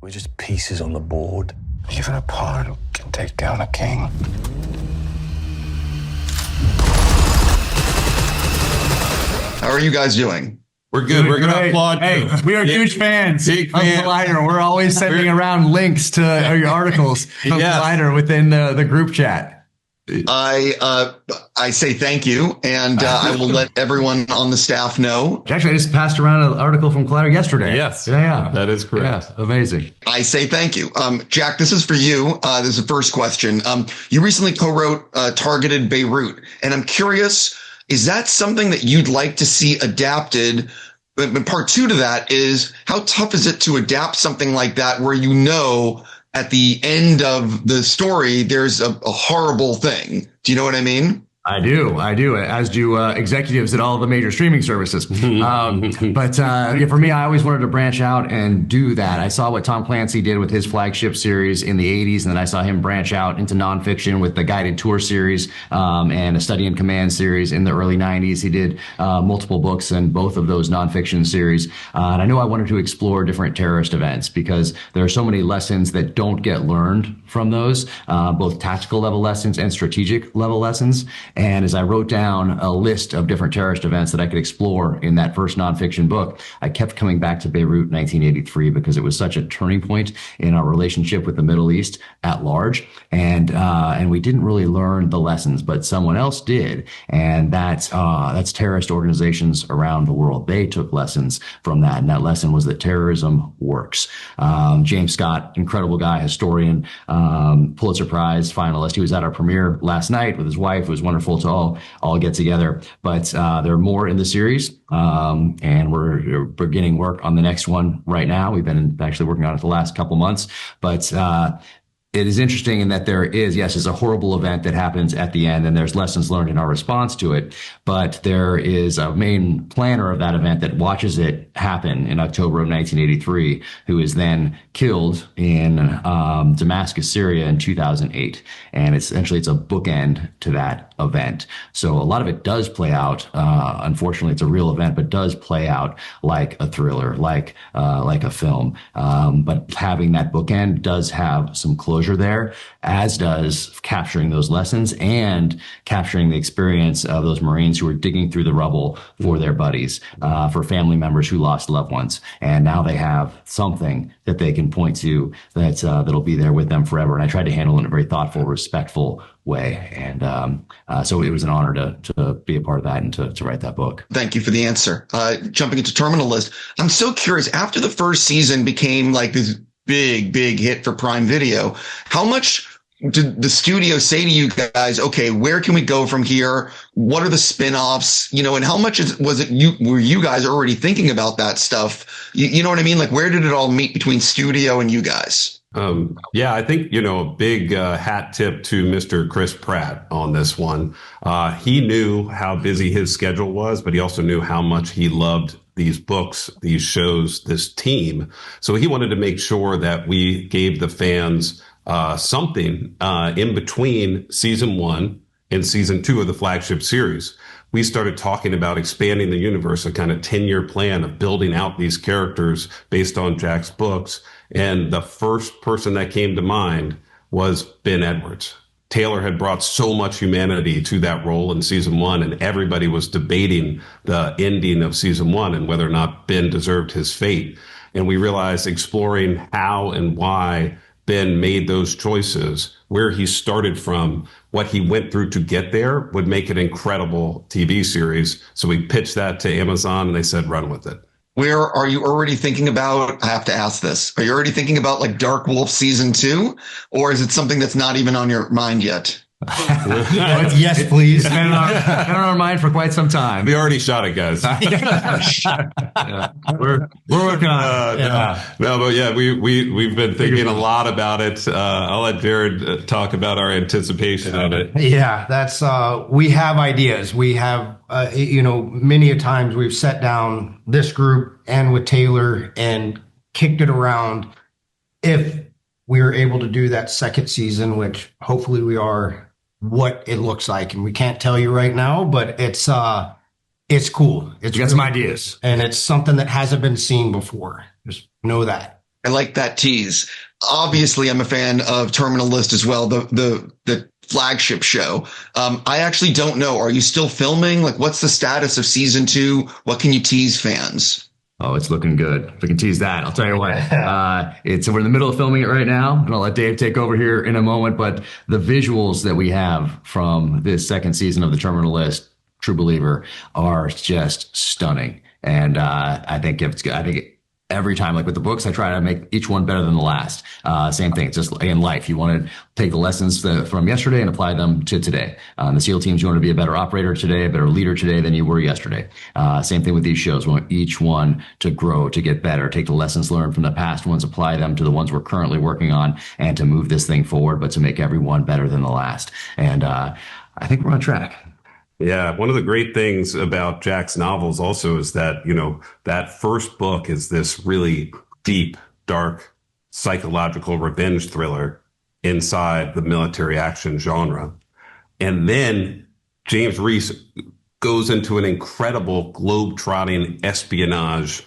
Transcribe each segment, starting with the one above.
We're just pieces on the board. Even a pawn can take down a king. How are you guys doing? We're good. We're going to applaud. Hey, we are huge fans of Collider. We're always sending around links to your articles from Collider within the group chat. I say thank you, and I will let everyone on the staff know. Actually, I just passed around an article from Collider yesterday. Yes. Yeah. That is correct. Yeah, amazing. I say thank you. Jack, this is for you. This is the first question. You recently co-wrote Targeted Beirut, and I'm curious, is that something that you'd like to see adapted? But part two to that is, how tough is it to adapt something like that where you know at the end of the story there's a horrible thing? Do you know what I mean? I do, as do executives at all the major streaming services. But for me, I always wanted to branch out and do that. I saw what Tom Clancy did with his flagship series in the 80s, and then I saw him branch out into nonfiction with the guided tour series and a study in command series in the early 90s. He did multiple books in both of those nonfiction series. And I knew I wanted to explore different terrorist events because there are so many lessons that don't get learned from those, both tactical level lessons and strategic level lessons. And as I wrote down a list of different terrorist events that I could explore in that first nonfiction book, I kept coming back to Beirut 1983 because it was such a turning point in our relationship with the Middle East at large. And we didn't really learn the lessons, but someone else did. And that's terrorist organizations around the world. They took lessons from that. And that lesson was that terrorism works. James Scott, incredible guy, historian, Pulitzer Prize finalist. He was at our premiere last night with his wife. It was wonderful to all get together. But there are more in the series, and we're beginning work on the next one right now. We've been actually working on it the last couple months, but it is interesting in that there is, yes, it's a horrible event that happens at the end, and there's lessons learned in our response to it. But there is a main planner of that event that watches it happen in October of 1983, who is then killed in Damascus, Syria in 2008. And it's a bookend to that event. So a lot of it does play out. Unfortunately, it's a real event, but does play out like a thriller, like a film. But having that bookend does have some closure there, as does capturing those lessons and capturing the experience of those Marines who were digging through the rubble for their buddies, for family members who lost loved ones. And now they have something that they can point to that'll be there with them forever. And I tried to handle it in a very thoughtful, respectful way. And so it was an honor to be a part of that and to write that book. Thank you for the answer. Jumping into Terminal List, I'm so curious, after the first season became like this big hit for Prime Video, how much did the studio say to you guys, okay, where can we go from here? What are the spin-offs? And how much were you guys already thinking about that stuff? You know what I mean? Like, where did it all meet between studio and you guys? I think, a big hat tip to Mr. Chris Pratt on this one. He knew how busy his schedule was, but he also knew how much he loved these books, these shows, this team. So he wanted to make sure that we gave the fans something in between season 1 and season 2 of the flagship series. We started talking about expanding the universe, a kind of 10-year plan of building out these characters based on Jack's books. And the first person that came to mind was Ben Edwards. Taylor had brought so much humanity to that role in season 1, and everybody was debating the ending of season 1 and whether or not Ben deserved his fate. And we realized exploring how and why Ben made those choices, where he started from, what he went through to get there, would make an incredible TV series. So we pitched that to Amazon, and they said, run with it. Where are you already thinking about? I have to ask this. Are you already thinking about like Dark Wolf season 2? Or is it something that's not even on your mind yet? Yes, please. It's been on our mind for quite some time. We already shot it, guys. We're working on it. We've been thinking a lot about it. I'll let Jared talk about our anticipation of it. Yeah, that's we have ideas. We have many a times we've sat down this group and with Taylor and kicked it around. If we are able to do that second season, which hopefully we are, what it looks like. And we can't tell you right now, but it's cool. It's got some ideas. And it's something that hasn't been seen before. Just know that. I like that tease. Obviously, I'm a fan of Terminal List as well, the flagship show. I actually don't know. Are you still filming? Like, what's the status of season 2? What can you tease fans? Oh, it's looking good. If I can tease that, I'll tell you what. We're in the middle of filming it right now, and I'll let Dave take over here in a moment. But the visuals that we have from this second season of the Terminal List, True Believer, are just stunning. And I think every time, like with the books, I try to make each one better than the last. Same thing. It's just in life. You want to take the lessons from yesterday and apply them to today. The SEAL teams, you want to be a better operator today, a better leader today than you were yesterday. Same thing with these shows. We want each one to grow, to get better, take the lessons learned from the past ones, apply them to the ones we're currently working on, and to move this thing forward, but to make every one better than the last. And I think we're on track. Yeah, one of the great things about Jack's novels also is that, that first book is this really deep, dark, psychological revenge thriller inside the military action genre. And then James Reese goes into an incredible globe-trotting espionage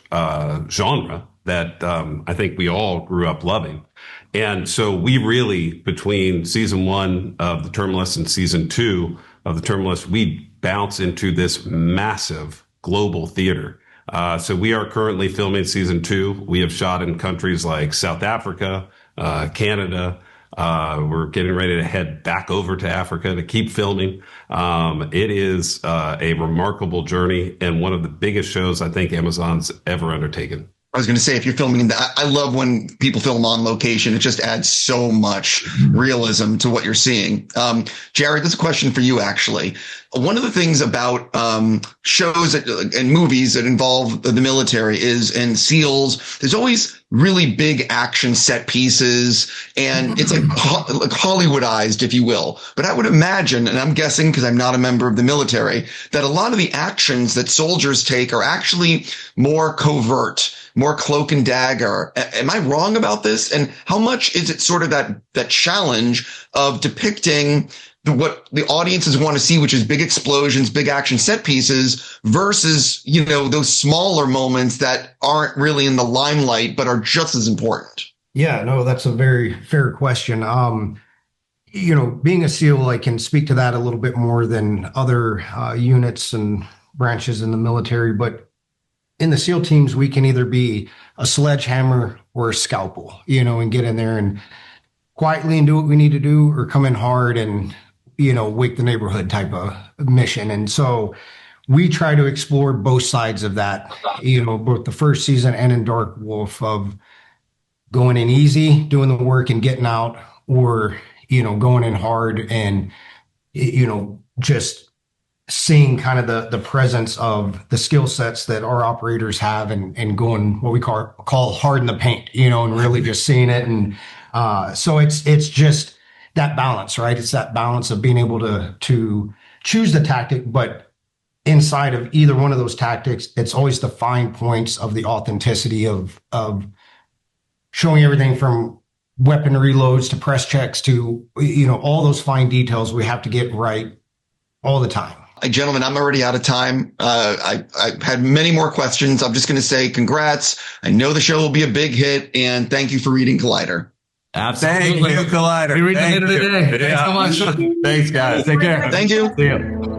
genre that I think we all grew up loving. And so we really, between season 1 of The Terminalist and season 2 of The Terminalist, we bounce into this massive global theater. So we are currently filming season 2. We have shot in countries like South Africa, Canada. We're getting ready to head back over to Africa to keep filming. It is a remarkable journey and one of the biggest shows I think Amazon's ever undertaken. I was going to say, if you're filming that, I love when people film on location. It just adds so much realism to what you're seeing. Jared, this is a question for you, actually. One of the things about shows and movies that involve the military is, and SEALs, there's always really big action set pieces, and it's like Hollywoodized, if you will. But I would imagine, and I'm guessing because I'm not a member of the military, that a lot of the actions that soldiers take are actually more covert, more cloak and dagger. Am I wrong about this? And how much is it sort of that challenge of depicting what the audiences want to see, which is big explosions, big action set pieces, versus, those smaller moments that aren't really in the limelight, but are just as important? Yeah, no, that's a very fair question. Being a SEAL, I can speak to that a little bit more than other units and branches in the military, but in the SEAL teams, we can either be a sledgehammer or a scalpel, and get in there and quietly and do what we need to do, or come in hard and, wake the neighborhood type of mission. And so we try to explore both sides of that, both the first season and in Dark Wolf, of going in easy, doing the work and getting out, or, going in hard and, just seeing kind of the presence of the skill sets that our operators have, and going what we call hard in the paint, and really just seeing it. And so it's just that balance, right? It's that balance of being able to choose the tactic, but inside of either one of those tactics, it's always the fine points of the authenticity of showing everything from weapon reloads to press checks to, all those fine details we have to get right all the time. Gentlemen, I'm already out of time. I had many more questions. I'm just going to say congrats. I know the show will be a big hit, and thank you for reading Collider. Absolutely. Thank you, Collider. We read the end of the day. Thanks so much. Thanks, guys. Take care. Thank you. See you.